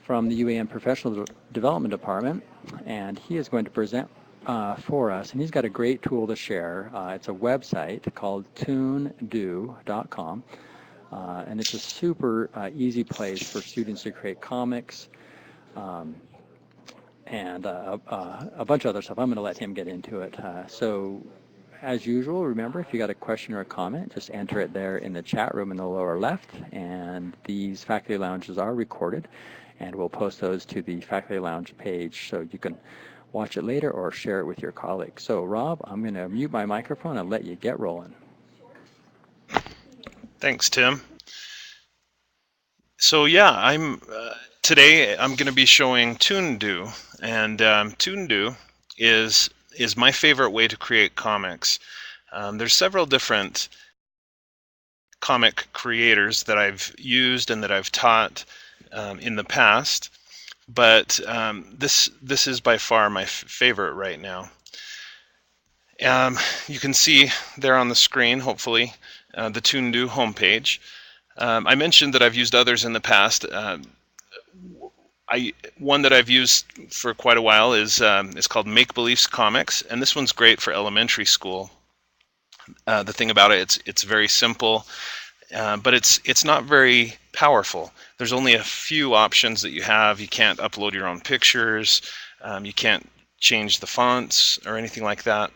from the UEN Professional Development Department, and he is going to present for us. And he's got a great tool to share. It's a website called toondoo.com, and it's a super easy place for students to create comics um, and a bunch of other stuff. I'm going to let him get into it. So as usual, remember, if you got a question or a comment, just enter it there in the chat room in the lower left. And these faculty lounges are recorded, and we'll post those to the faculty lounge page so you can watch it later or share it with your colleagues. So Rob, I'm going to mute my microphone and let you get rolling. Thanks, Tim. So yeah, today I'm going to be showing Toondoo, and Toondoo is my favorite way to create comics. There's several different comic creators that I've used and that I've taught in the past, but this is by far my favorite right now. You can see there on the screen, hopefully, the Toondoo homepage. I mentioned that I've used others in the past. One that I've used for quite a while is called Make Beliefs Comics, and this one's great for elementary school. The thing about it, it's very simple, but it's not very powerful. There's only a few options that you have. You can't upload your own pictures. You can't change the fonts or anything like that.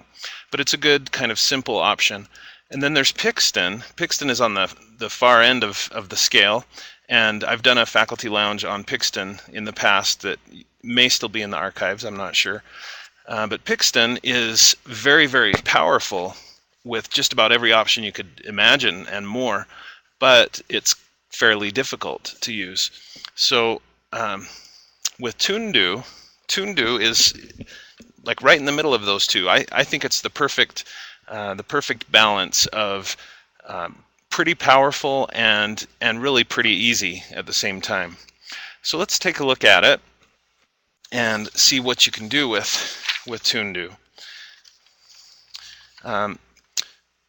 But it's a good kind of simple option. And then there's Pixton. Pixton is on the far end of the scale, and I've done a faculty lounge on Pixton in the past that may still be in the archives, I'm not sure. But Pixton is very, very powerful with just about every option you could imagine and more, but it's fairly difficult to use. So with Toondoo is like right in the middle of those two. I think it's the perfect balance of pretty powerful and really pretty easy at the same time. So let's take a look at it and see what you can do with Toondoo.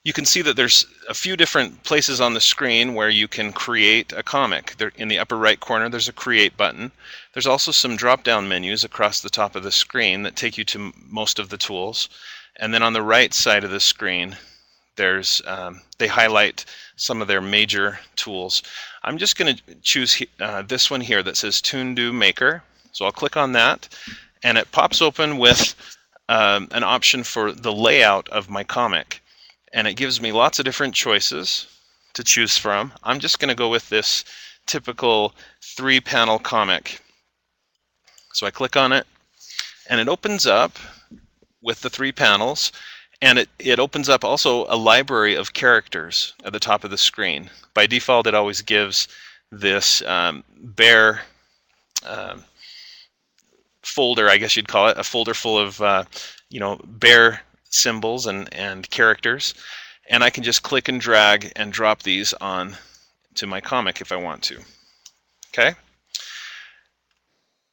You can see that there's a few different places on the screen where you can create a comic. There, in the upper right corner, there's a Create button. There's also some drop-down menus across the top of the screen that take you to most of the tools. And then on the right side of the screen, there's they highlight some of their major tools. I'm just going to choose this one here that says Toondoo Maker. So I'll click on that, and it pops open with an option for the layout of my comic. And it gives me lots of different choices to choose from. I'm just going to go with this typical 3-panel comic. So I click on it, and it opens up with the 3 panels, and it opens up also a library of characters at the top of the screen. By default, it always gives this bare folder, I guess you'd call it, a folder full of bare symbols and characters, and I can just click and drag and drop these on to my comic if I want to. Okay.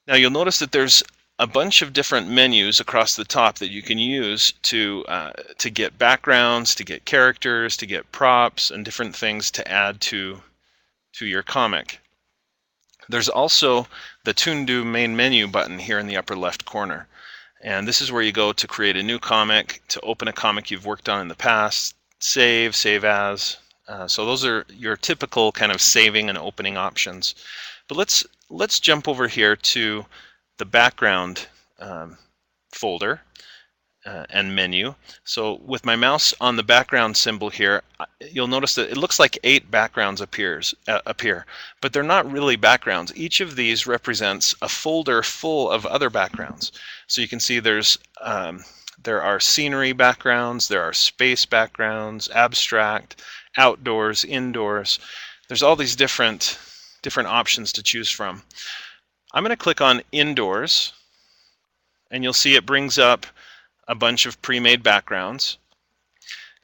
Now you'll notice that there's a bunch of different menus across the top that you can use to get backgrounds, to get characters, to get props, and different things to add to your comic. There's also the Toondoo main menu button here in the upper left corner. And this is where you go to create a new comic, to open a comic you've worked on in the past, save as. So those are your typical kind of saving and opening options. But let's jump over here to the background folder and menu. So with my mouse on the background symbol here, you'll notice that it looks like 8 backgrounds appear, but they're not really backgrounds. Each of these represents a folder full of other backgrounds. So you can see there are scenery backgrounds, there are space backgrounds, abstract, outdoors, indoors. There's all these different options to choose from. I'm going to click on Indoors, and you'll see it brings up a bunch of pre-made backgrounds.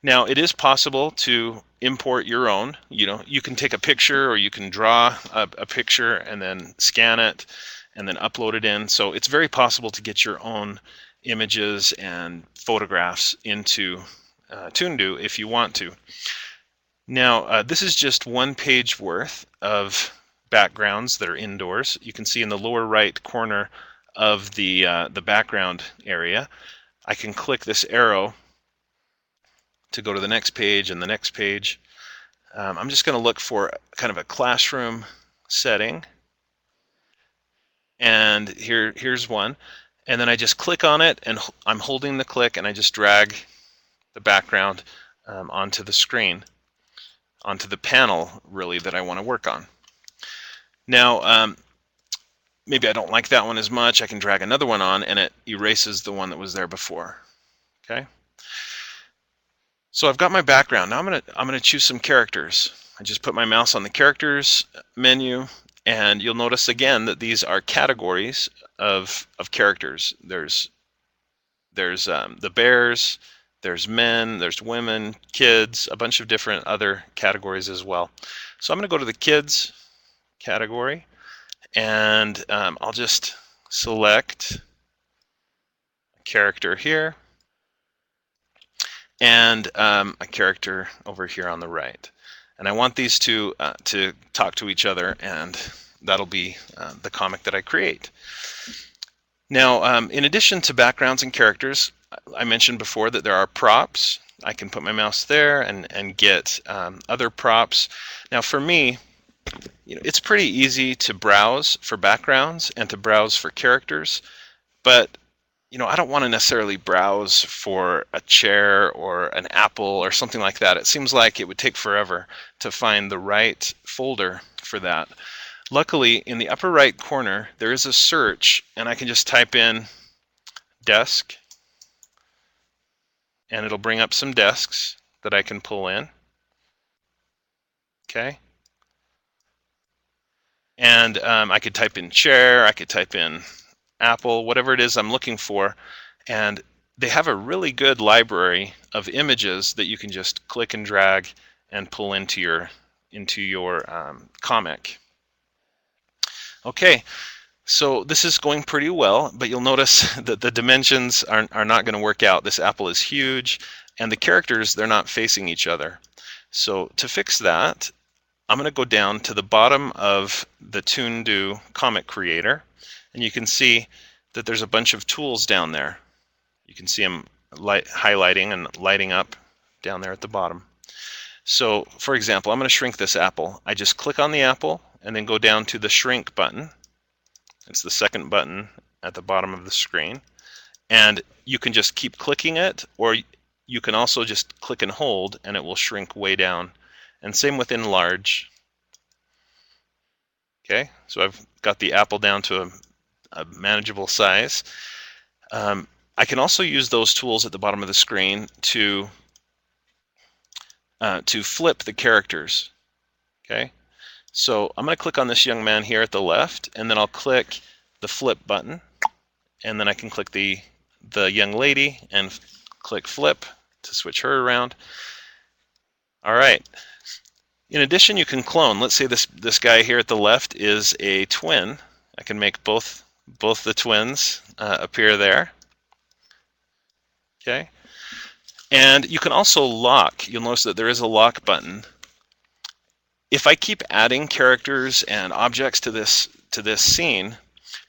Now, it is possible to import your own. You can take a picture, or you can draw a picture and then scan it and then upload it in. So it's very possible to get your own images and photographs into Toondoo if you want to. Now, this is just one page worth of backgrounds that are indoors. You can see in the lower right corner of the background area, I can click this arrow to go to the next page and the next page. I'm just going to look for kind of a classroom setting, and here's one, and then I just click on it, and I'm holding the click, and I just drag the background onto the screen, onto the panel really that I want to work on. Now maybe I don't like that one as much. I can drag another one on and it erases the one that was there before. Okay, so I've got my background. Now I'm gonna choose some characters. I just put my mouse on the characters menu, and you'll notice again that these are categories of characters. There's the bears, there's men, there's women, kids, a bunch of different other categories as well. So I'm going to go to the kids category, and I'll just select a character here and a character over here on the right. And I want these two to talk to each other, and that'll be the comic that I create. Now, in addition to backgrounds and characters, I mentioned before that there are props. I can put my mouse there and get other props. Now, for me, it's pretty easy to browse for backgrounds and to browse for characters, but I don't want to necessarily browse for a chair or an apple or something like that. It seems like it would take forever to find the right folder for that. Luckily, in the upper right corner, there is a search, and I can just type in desk, and it'll bring up some desks that I can pull in. Okay. And I could type in chair, I could type in apple, whatever it is I'm looking for, and they have a really good library of images that you can just click and drag and pull into your comic. Okay, so this is going pretty well, but you'll notice that the dimensions are not going to work out. This apple is huge, and the characters, they're not facing each other. So to fix that, I'm going to go down to the bottom of the ToonDo comic creator, and you can see that there's a bunch of tools down there. You can see them highlighting and lighting up down there at the bottom. So, for example, I'm going to shrink this apple. I just click on the apple and then go down to the shrink button. It's the second button at the bottom of the screen. And you can just keep clicking it, or you can also just click and hold and it will shrink way down. And same with enlarge. Okay, so I've got the apple down to a manageable size. I can also use those tools at the bottom of the screen to flip the characters. Okay, so I'm going to click on this young man here at the left, and then I'll click the flip button, and then I can click the young lady and click flip to switch her around. All right. In addition, you can clone. Let's say this guy here at the left is a twin. I can make both the twins appear there. Okay. And you can also lock. You'll notice that there is a lock button. If I keep adding characters and objects to this scene,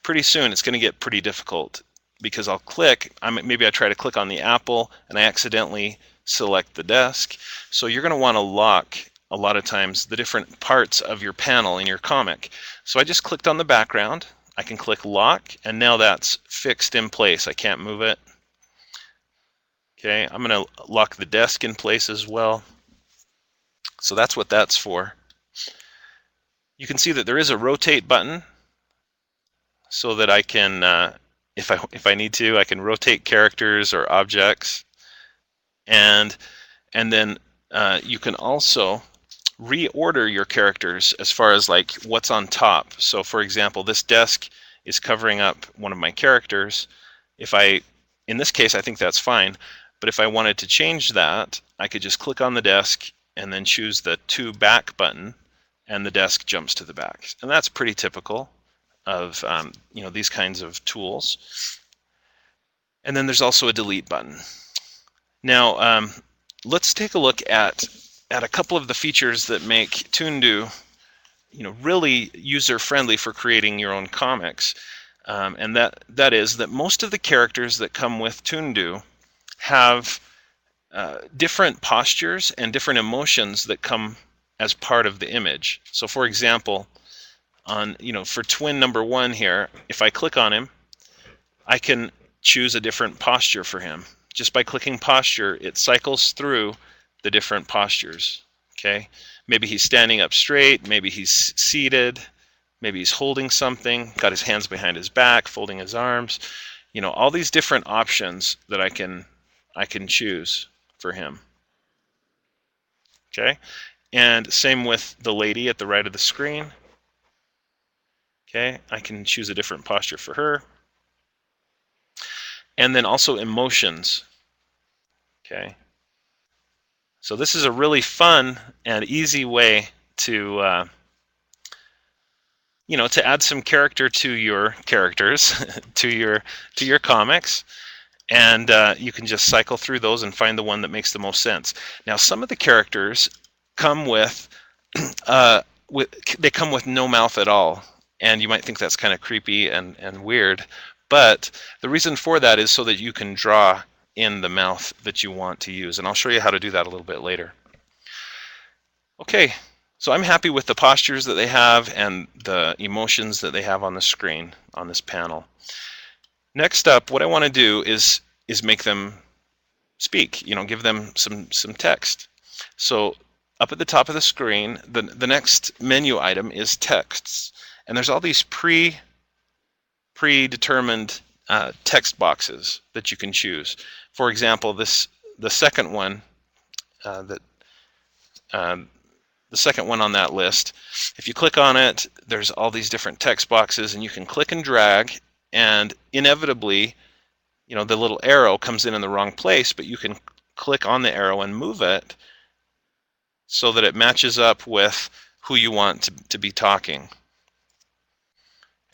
pretty soon it's going to get pretty difficult, because I'll click. Maybe I try to click on the apple and I accidentally select the desk. So you're going to want to lock a lot of times the different parts of your panel in your comic. So I just clicked on the background. I can click lock, and now that's fixed in place. I can't move it. Okay, I'm going to lock the desk in place as well. So that's what that's for. You can see that there is a rotate button, so that I can, if I need to, I can rotate characters or objects. And then you can also reorder your characters as far as like what's on top. So for example, this desk is covering up one of my characters. In this case, I think that's fine. But if I wanted to change that, I could just click on the desk and then choose the to back button, and the desk jumps to the back. And that's pretty typical of these kinds of tools. And then there's also a delete button. Now let's take a look at a couple of the features that make ToonDo really user-friendly for creating your own comics. And that is that most of the characters that come with Toondoo have different postures and different emotions that come as part of the image. So for example, for twin number 1 here, if I click on him, I can choose a different posture for him. Just by clicking posture, it cycles through the different postures. Okay, maybe he's standing up straight, maybe he's seated, maybe he's holding something, got his hands behind his back, folding his arms. All these different options that I can choose for him. Okay, and same with the lady at the right of the screen. Okay, I can choose a different posture for her. And then also emotions. Okay, so this is a really fun and easy way to to add some character to your characters, to your comics, and you can just cycle through those and find the one that makes the most sense. Now, some of the characters come with they come with no mouth at all, and you might think that's kind of creepy and weird, but the reason for that is so that you can draw in the mouth that you want to use, and I'll show you how to do that a little bit later. Okay, so I'm happy with the postures that they have and the emotions that they have on the screen on this panel. Next up, what I want to do is make them speak, give them some text. So up at the top of the screen, the next menu item is texts, and there's all these predetermined text boxes that you can choose. For example, the second one the second one on that list, if you click on it, there's all these different text boxes, and you can click and drag, and inevitably, the little arrow comes in the wrong place, but you can click on the arrow and move it so that it matches up with who you want to be talking.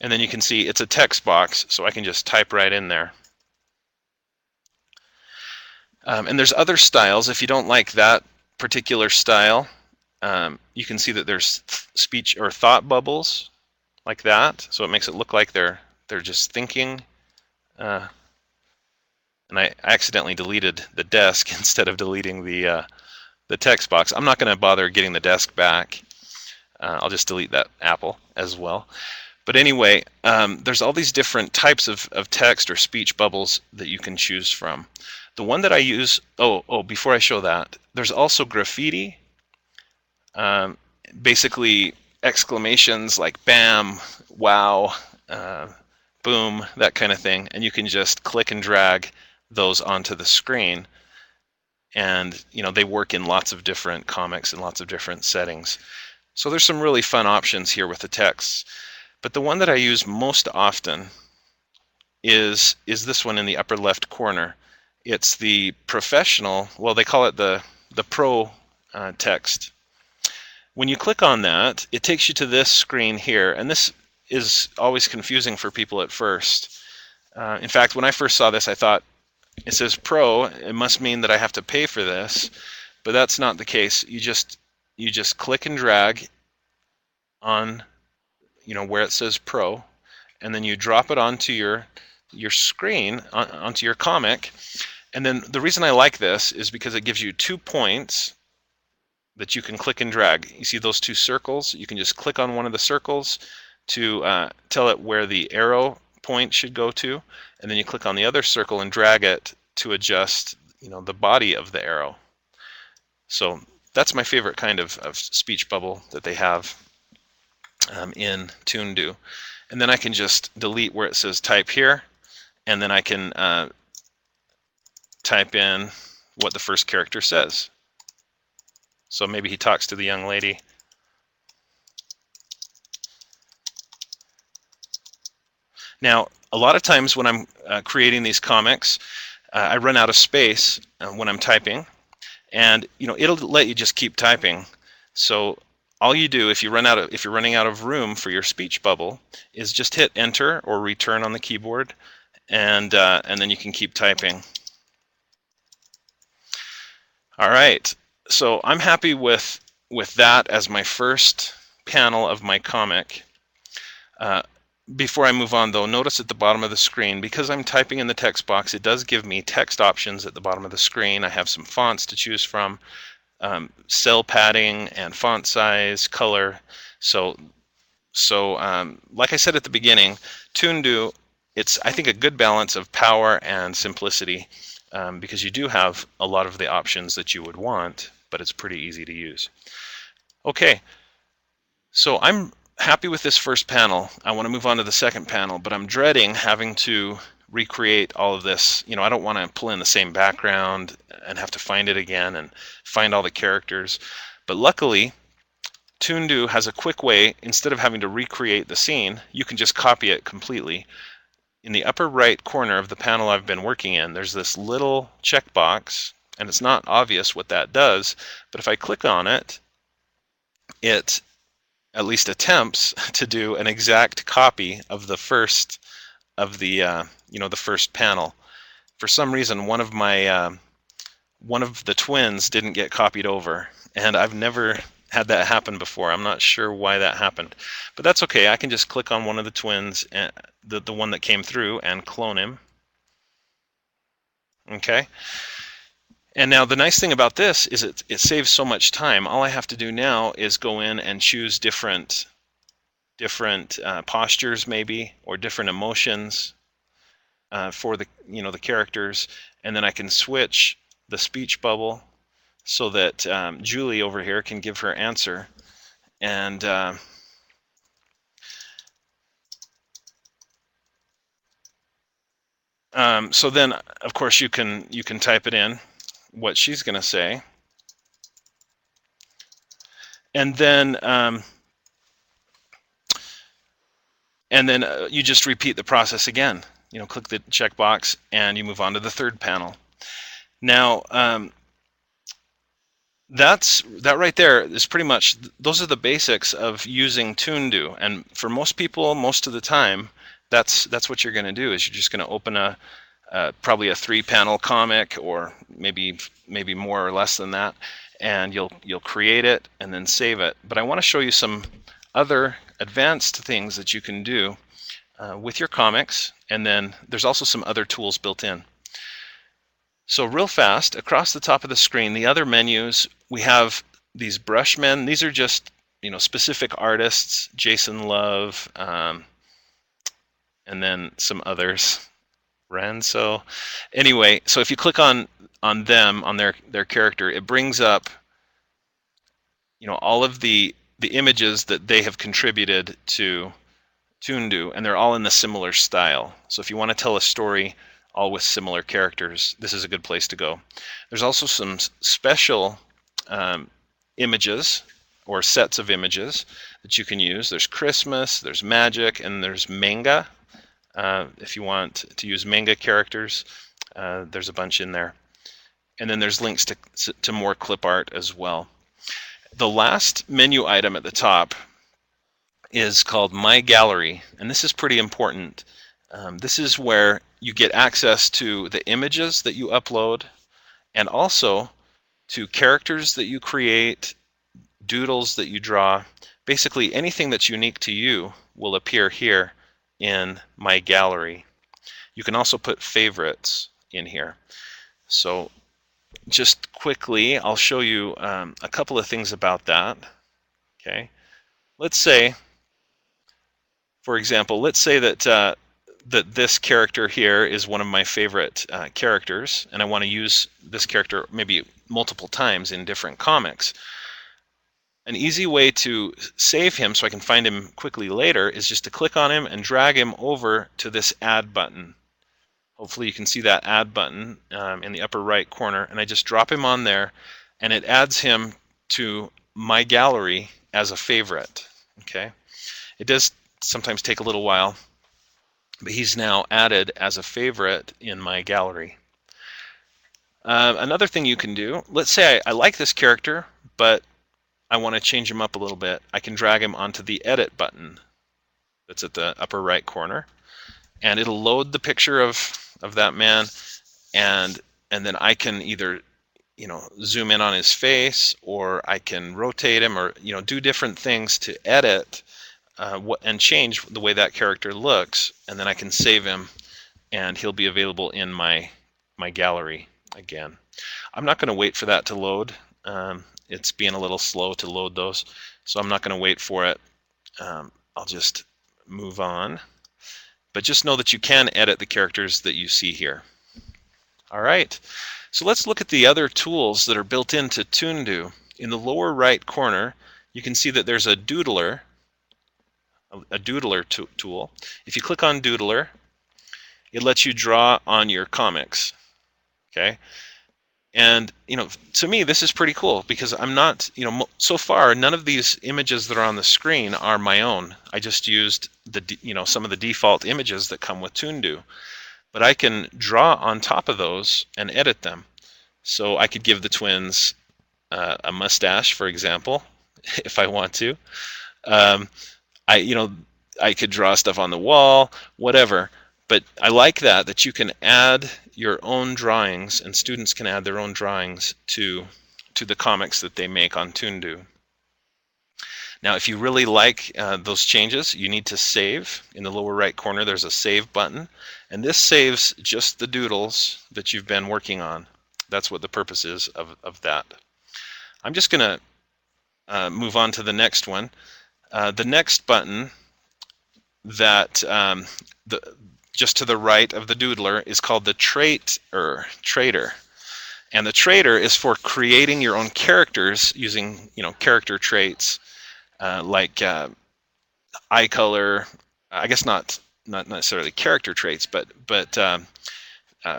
And then you can see it's a text box, so I can just type right in there. And there's other styles. If you don't like that particular style, you can see that there's speech or thought bubbles like that, so it makes it look like they're just thinking. And I accidentally deleted the desk instead of deleting the text box. I'm not going to bother getting the desk back. I'll just delete that apple as well. But anyway, there's all these different types of text or speech bubbles that you can choose from. The one that I use, before I show that, there's also graffiti. Basically exclamations like bam, wow, boom, that kind of thing, and you can just click and drag those onto the screen, and they work in lots of different comics and lots of different settings. So there's some really fun options here with the text, but the one that I use most often is this one in the upper left corner. It's the professional, well, they call it the pro text. When you click on that, it takes you to this screen here, and this is always confusing for people at first. In fact, when I first saw this, I thought, it says Pro, it must mean that I have to pay for this, but that's not the case. You just click and drag on, where it says Pro, and then you drop it onto your screen, onto your comic, and then the reason I like this is because it gives you 2 points that you can click and drag. You see those 2 circles? You can just click on one of the circles to tell it where the arrow point should go to, and then you click on the other circle and drag it to adjust, the body of the arrow. So that's my favorite kind of speech bubble that they have in Toondoo. And then I can just delete where it says type here, and then I can type in what the first character says. So maybe he talks to the young lady. Now, a lot of times when I'm creating these comics, I run out of space when I'm typing, and it'll let you just keep typing. So all you do if you're running out of room for your speech bubble is just hit Enter or Return on the keyboard, and then you can keep typing. All right. So I'm happy with that as my first panel of my comic. Before I move on though, notice at the bottom of the screen, because I'm typing in the text box, it does give me text options at the bottom of the screen. I have some fonts to choose from, cell padding and font size, color. So like I said at the beginning, ToonDo, it's, I think, a good balance of power and simplicity, because you do have a lot of the options that you would want, but it's pretty easy to use. Okay, so I'm happy with this first panel. I want to move on to the second panel, but I'm dreading having to recreate all of this. You know, I don't want to pull in the same background and have to find it again and find all the characters. But luckily, ToonDo has a quick way. Instead of having to recreate the scene, you can just copy it completely. In the upper right corner of the panel I've been working in, there's this little checkbox, and it's not obvious what that does, but if I click on it, it at least attempts to do an exact copy of the first of the the first panel. For some reason, one of the twins didn't get copied over, and I've never had that happen before. I'm not sure why that happened, but that's okay. I can just click on one of the twins, the one that came through, and clone him. Okay. And now the nice thing about this is it saves so much time. All I have to do now is go in and choose different postures maybe, or different emotions for the characters, and then I can switch the speech bubble so that Julie over here can give her answer. And so then, of course, you can type it in, what she's going to say, and then you just repeat the process again. You know, click the checkbox and you move on to the third panel. Now, that right there is pretty much, those are the basics of using ToonDo, and for most people, most of the time, that's what you're going to do. Is you're just going to open probably a 3-panel comic, or maybe more or less than that, and you'll create it and then save it. But I want to show you some other advanced things that you can do with your comics, and then there's also some other tools built in. So real fast, across the top of the screen, the other menus, we have these brush men. These are just specific artists, Jason Love, and then some others. So anyway, so if you click on them, on their character, it brings up all of the images that they have contributed to ToonDo, and they're all in the similar style. So if you want to tell a story all with similar characters, this is a good place to go. There's also some special images or sets of images that you can use. There's Christmas, there's magic, and there's manga. If you want to use manga characters, there's a bunch in there. And then there's links to more clip art as well. The last menu item at the top is called My Gallery, and this is pretty important. This is where you get access to the images that you upload, and also to characters that you create, doodles that you draw. Basically anything that's unique to you will appear here in My Gallery. You can also put favorites in here. So just quickly, I'll show you a couple of things about that. Okay, let's say, for example, let's say that this character here is one of my favorite characters, and I want to use this character maybe multiple times in different comics. An easy way to save him so I can find him quickly later is just to click on him and drag him over to this Add button. Hopefully you can see that Add button in the upper right corner, and I just drop him on there, and it adds him to My Gallery as a favorite. Okay, it does sometimes take a little while, but he's now added as a favorite in My Gallery. Another thing you can do, let's say I like this character, but I want to change him up a little bit. I can drag him onto the Edit button that's at the upper right corner, and it'll load the picture of that man, and then I can either zoom in on his face, or I can rotate him, or do different things to edit and change the way that character looks, and then I can save him, and he'll be available in my gallery again. I'm not going to wait for that to load. It's being a little slow to load those, so I'm not going to wait for it. I'll just move on. But just know that you can edit the characters that you see here. All right, so let's look at the other tools that are built into ToonDo. In the lower right corner, you can see that there's a doodler, tool. If you click on Doodler, it lets you draw on your comics. Okay, and to me this is pretty cool, because I'm not, so far none of these images that are on the screen are my own. I just used the some of the default images that come with ToonDo, but I can draw on top of those and edit them. So I could give the twins a mustache, for example, if I want to. I could draw stuff on the wall, whatever. But I like that you can add your own drawings, and students can add their own drawings to the comics that they make on ToonDo. Now, if you really like those changes, you need to save. In the lower right corner, there's a save button, and this saves just the doodles that you've been working on. That's what the purpose is of that. I'm just going to move on to the next one. The next button that just to the right of the doodler is called the trader. And the trader is for creating your own characters using character traits like eye color. I guess not necessarily character traits, but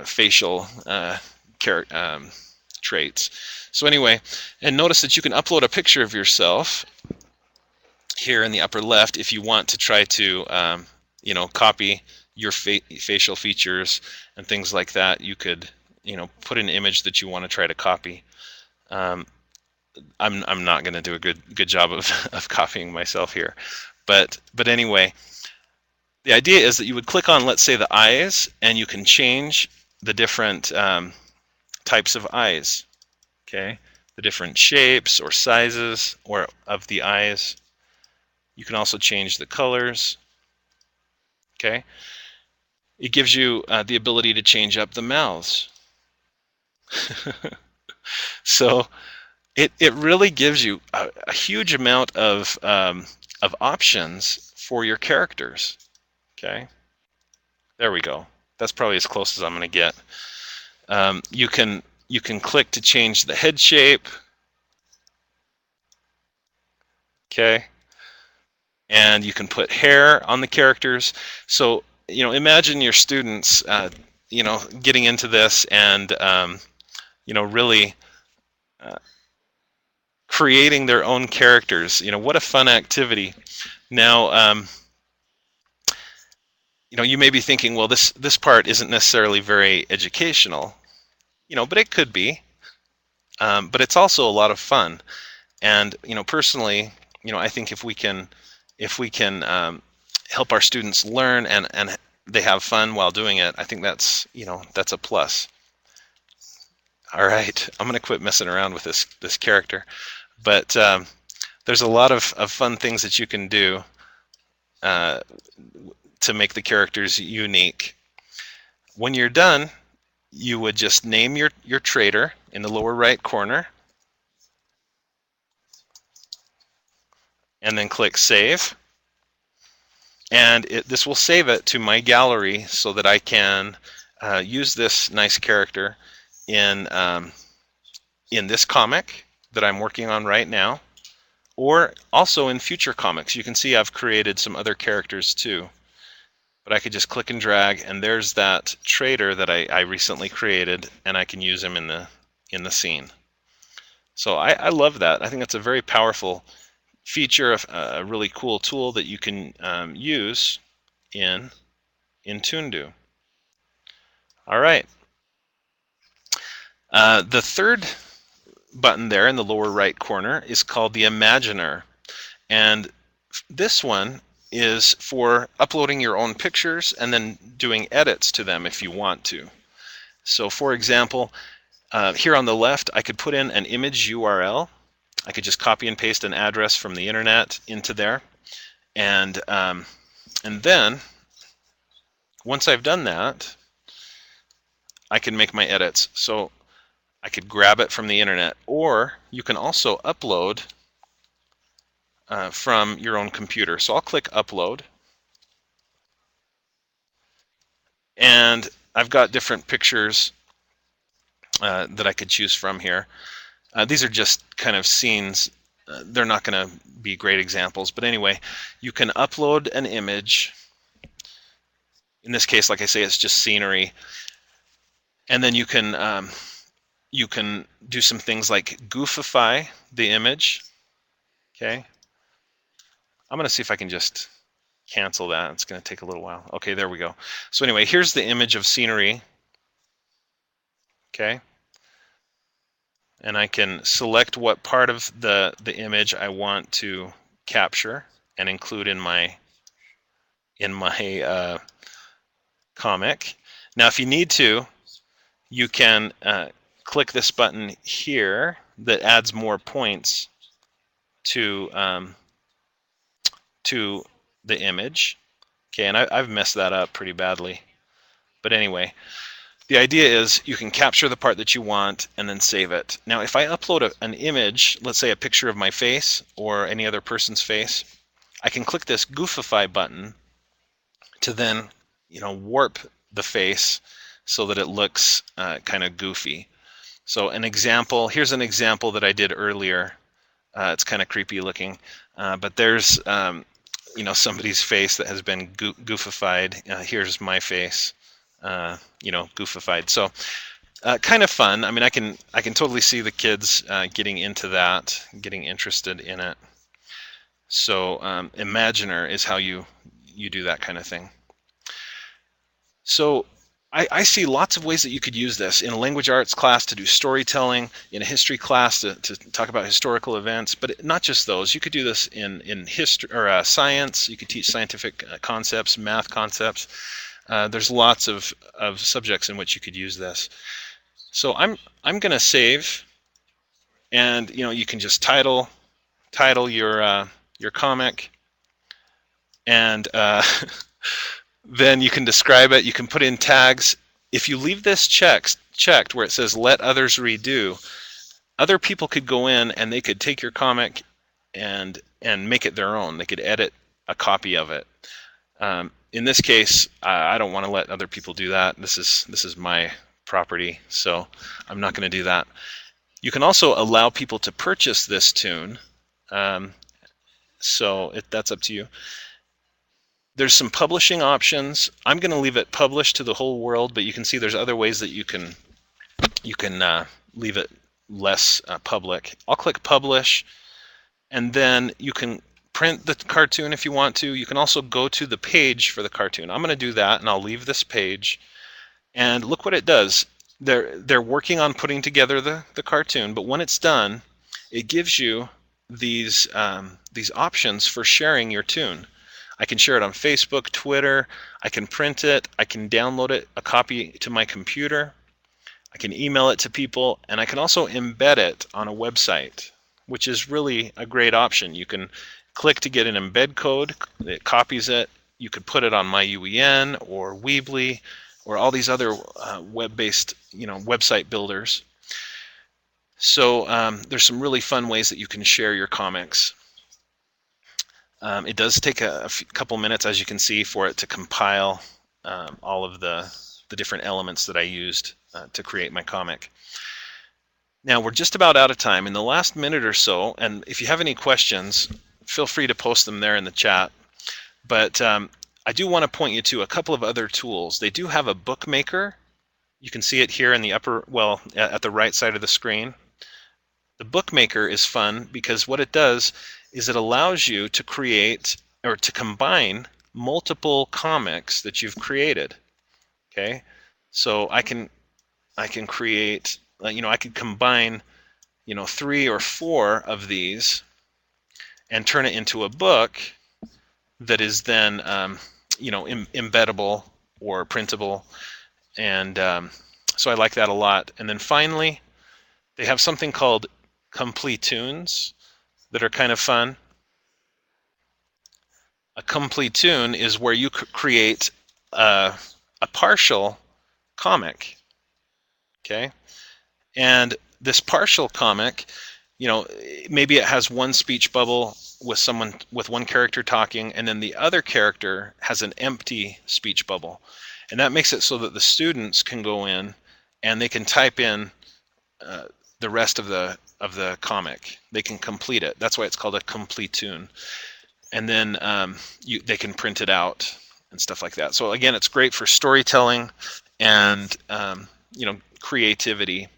facial traits. So anyway, and notice that you can upload a picture of yourself here in the upper left if you want to try to copy your facial features and things like that. You could put an image that you want to try to copy. I'm not going to do a good job of copying myself here, but anyway, the idea is that you would click on, let's say, the eyes, and you can change the different types of eyes. Okay, the different shapes or sizes of the eyes. You can also change the colors. Okay, it gives you the ability to change up the mouths. So it really gives you a huge amount of options for your characters. Okay, there we go. That's probably as close as I'm going to get. You can click to change the head shape. Okay, and you can put hair on the characters. So imagine your students getting into this and really creating their own characters. What a fun activity. Now you may be thinking, well, this part isn't necessarily very educational, but it could be. But it's also a lot of fun. And personally, I think if we can help our students learn and they have fun while doing it, I think that's a plus. All right, I'm going to quit messing around with this character, but there's a lot of fun things that you can do to make the characters unique. When you're done, you would just name your trader in the lower right corner, and then click Save. And this will save it to my gallery so that I can use this nice character in this comic that I'm working on right now, or also in future comics. You can see I've created some other characters too. But I could just click and drag, and there's that trader that I recently created, and I can use him in the scene. So I love that. I think that's a very powerful feature, a really cool tool that you can use in ToonDo. All right. The third button there in the lower right corner is called the Imaginer, and this one is for uploading your own pictures and then doing edits to them if you want to. So for example, Here on the left, I could put in an image URL. I could just copy and paste an address from the internet into there. And then, once I've done that, I can make my edits. So I could grab it from the internet, or you can also upload from your own computer. So I'll click upload, and I've got different pictures that I could choose from here. These are just kind of scenes. They're not going to be great examples, but anyway, you can upload an image. In this case, like I say, it's just scenery, and then you can do some things like goofify the image. Okay, I'm going to see if I can just cancel that. It's going to take a little while. Okay, there we go. So anyway, here's the image of scenery. Okay, and I can select what part of the image I want to capture and include in my comic. Now, if you need to, you can click this button here that adds more points to the image. Okay, and I've messed that up pretty badly. But anyway, the idea is you can capture the part that you want and then save it. Now, if I upload an image, let's say a picture of my face or any other person's face, I can click this goofify button to then, warp the face so that it looks kind of goofy. So here's an example that I did earlier. It's kind of creepy looking, but there's somebody's face that has been goofified. Here's my face, goofified. So kind of fun. I mean, I can totally see the kids getting into that, getting interested in it. So Imaginer is how you do that kind of thing. So I see lots of ways that you could use this in a language arts class to do storytelling, in a history class to talk about historical events, but not just those. You could do this in history or science. You could teach scientific concepts, math concepts. There's lots of subjects in which you could use this. So I'm going to save, and you can just title your comic, and then you can describe it. You can put in tags. If you leave this checked where it says let others redo, other people could go in and they could take your comic and make it their own. They could edit a copy of it. In this case, I don't want to let other people do that. This is my property, so I'm not going to do that. You can also allow people to purchase this toon, so that's up to you. There's some publishing options. I'm going to leave it published to the whole world, but you can see there's other ways that you can leave it less public. I'll click publish, and then you can print the cartoon if you want to. You can also go to the page for the cartoon. I'm going to do that, and I'll leave this page. And look what it does. They're working on putting together the cartoon, but when it's done, it gives you these options for sharing your toon. I can share it on Facebook, Twitter, I can print it, I can download it, a copy to my computer, I can email it to people, and I can also embed it on a website, which is really a great option. You can click to get an embed code, it copies it, you could put it on my UEN or Weebly or all these other web-based website builders. So there's some really fun ways that you can share your comics. It does take a couple minutes, as you can see, for it to compile all of the different elements that I used to create my comic. Now we're just about out of time. In the last minute or so, and if you have any questions, feel free to post them there in the chat. But I do want to point you to a couple of other tools. They do have a bookmaker. You can see it here in the at the right side of the screen. The bookmaker is fun because what it does is it allows you to create or to combine multiple comics that you've created. Okay, so I can create, I could combine 3 or 4 of these and turn it into a book that is then embeddable or printable and So I like that a lot. And then finally, they have something called complete tunes that are kind of fun. A complete tune is where you create a partial comic, okay? And this partial comic, maybe it has one speech bubble with one character talking, and then the other character has an empty speech bubble. And that makes it so that the students can go in and they can type in the rest of the comic. They can complete it. That's why it's called a complete tune. And then they can print it out and stuff like that. So again, it's great for storytelling and creativity.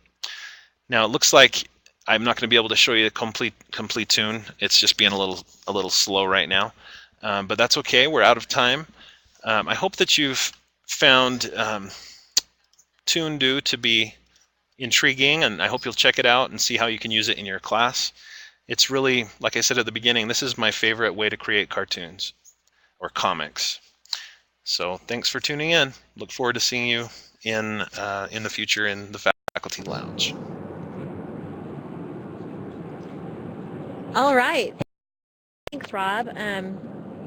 Now it looks like I'm not going to be able to show you a complete tune. It's just being a little slow right now, but that's okay. We're out of time. I hope that you've found TuneDo to be intriguing, and I hope you'll check it out and see how you can use it in your class. It's really, like I said at the beginning, this is my favorite way to create cartoons or comics. So thanks for tuning in. Look forward to seeing you in the future in the Faculty Lounge. All right. Thanks, Rob.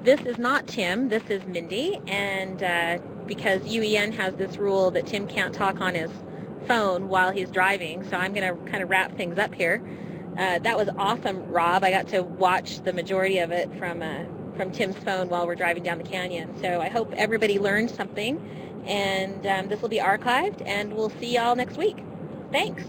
This is not Tim. This is Mindy. And because UEN has this rule that Tim can't talk on his phone while he's driving, so I'm going to kind of wrap things up here. That was awesome, Rob. I got to watch the majority of it from Tim's phone while we're driving down the canyon. So I hope everybody learned something. And this will be archived, and we'll see y'all next week. Thanks.